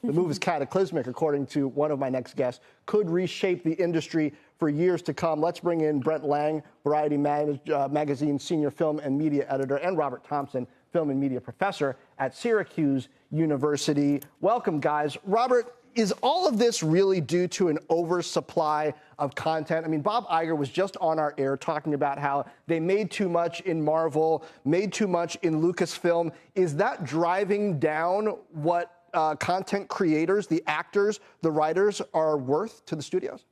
The move is cataclysmic, according to one of my next guests, could reshape the industry for years to come. Let's bring in Brent Lang, Variety Magazine senior film and media editor, and Robert Thompson, film and media professor at Syracuse University. Welcome, guys. Robert, is all of this really due to an oversupply of content? I mean, Bob Iger was just on our air talking about how they made too much in Marvel, made too much in Lucasfilm. Is that driving down what content creators, the actors, the writers are worth to the studios?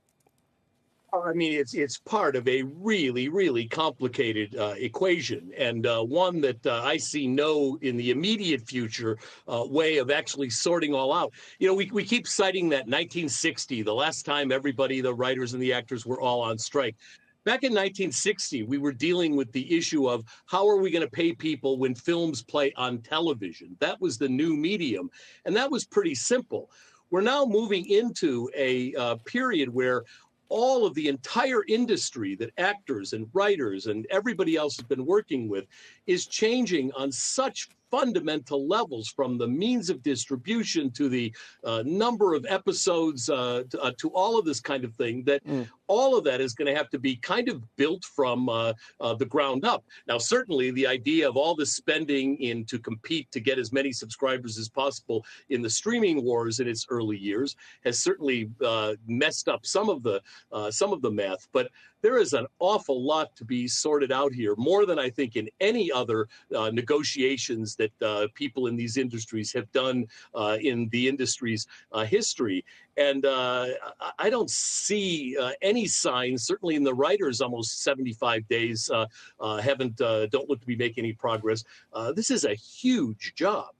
I mean, it's part of a really, really complicated equation, and one that I see no, in the immediate future, way of actually sorting all out. You know, we keep citing that 1960, the last time everybody, the writers and the actors, were all on strike. Back in 1960, we were dealing with the issue of how are we going to pay people when films play on television? That was the new medium, and that was pretty simple. We're now moving into a period where all of the entire industry that actors and writers and everybody else has been working with is changing on such fundamental levels, from the means of distribution to the number of episodes to all of this kind of thing, that all of that is going to have to be kind of built from the ground up. Now, certainly the idea of all this spending in to compete to get as many subscribers as possible in the streaming wars in its early years has certainly messed up some of the math, but there is an awful lot to be sorted out here, more than I think in any other negotiations that people in these industries have done in the industry's history. And I don't see any signs, certainly in the writers, almost 75 days, don't look to be making any progress. This is a huge job.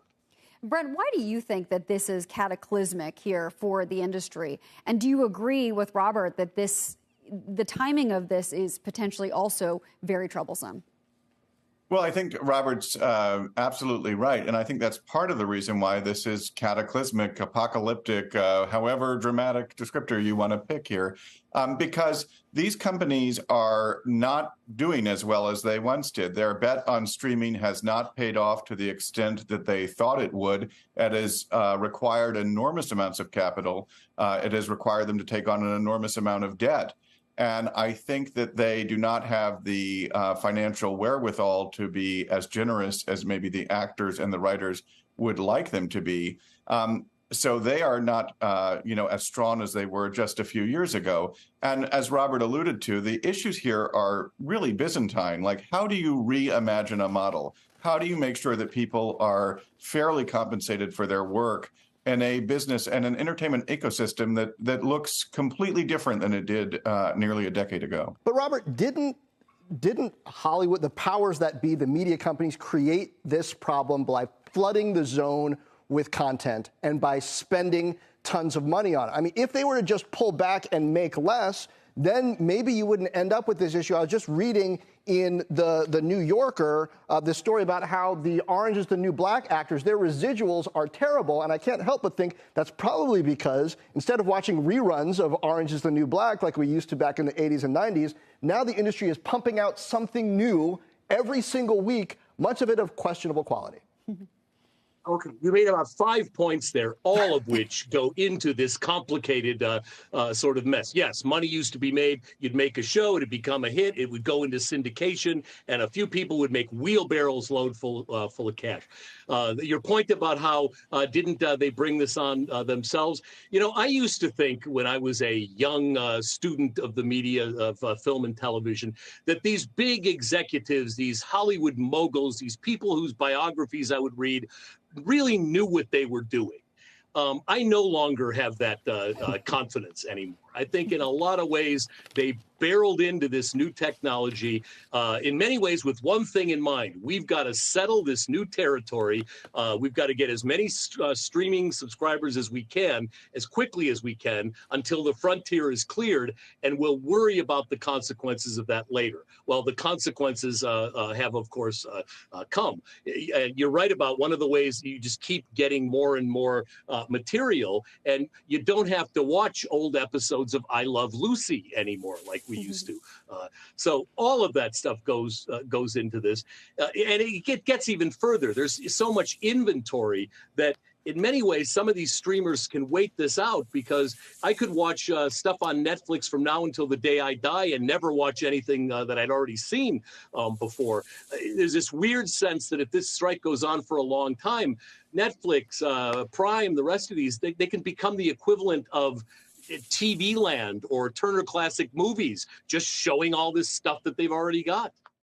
Brent, why do you think that this is cataclysmic here for the industry? And do you agree with Robert that the timing of this is potentially also very troublesome? Well, I think Robert's absolutely right. And I think that's part of the reason why this is cataclysmic, apocalyptic, however dramatic descriptor you want to pick here, because these companies are not doing as well as they once did. Their bet on streaming has not paid off to the extent that they thought it would. It has required enormous amounts of capital. It has required them to take on an enormous amount of debt. And I think that they do not have the financial wherewithal to be as generous as maybe the actors and the writers would like them to be. So they are not, as strong as they were just a few years ago. And as Robert alluded to, the issues here are really Byzantine. Like, how do you reimagine a model? How do you make sure that people are fairly compensated for their work in a business and an entertainment ecosystem that looks completely different than it did nearly a decade ago? But Robert, didn't Hollywood, the powers that be, the media companies, create this problem by flooding the zone with content and by spending tons of money on it? I mean, if they were to just pull back and make less, then maybe you wouldn't end up with this issue. I was just reading in the New Yorker this story about how the Orange is the New Black actors, their residuals are terrible. And I can't help but think that's probably because instead of watching reruns of Orange is the New Black like we used to back in the 80s and 90s, now the industry is pumping out something new every single week, much of it of questionable quality. Okay, you made about 5 points there, all of which go into this complicated sort of mess. Yes, money used to be made. You'd make a show, it'd become a hit, it would go into syndication, and a few people would make wheelbarrows load full of cash. Your point about how didn't they bring this on themselves? You know, I used to think when I was a young student of the media of film and television that these big executives, these Hollywood moguls, these people whose biographies I would read, really knew what they were doing. I no longer have that confidence anymore. I think in a lot of ways they barreled into this new technology in many ways with one thing in mind. We've got to settle this new territory. We've got to get as many streaming subscribers as we can, as quickly as we can, until the frontier is cleared, and we'll worry about the consequences of that later. Well, the consequences have, of course, come. You're right about one of the ways you just keep getting more and more material, and you don't have to watch old episodes of I Love Lucy anymore like we used to. So all of that stuff goes into this. And it gets even further. There's so much inventory that in many ways, some of these streamers can wait this out, because I could watch stuff on Netflix from now until the day I die and never watch anything that I'd already seen before. There's this weird sense that if this strike goes on for a long time, Netflix, Prime, the rest of these, they can become the equivalent of TV Land or Turner Classic Movies, just showing all this stuff that they've already got.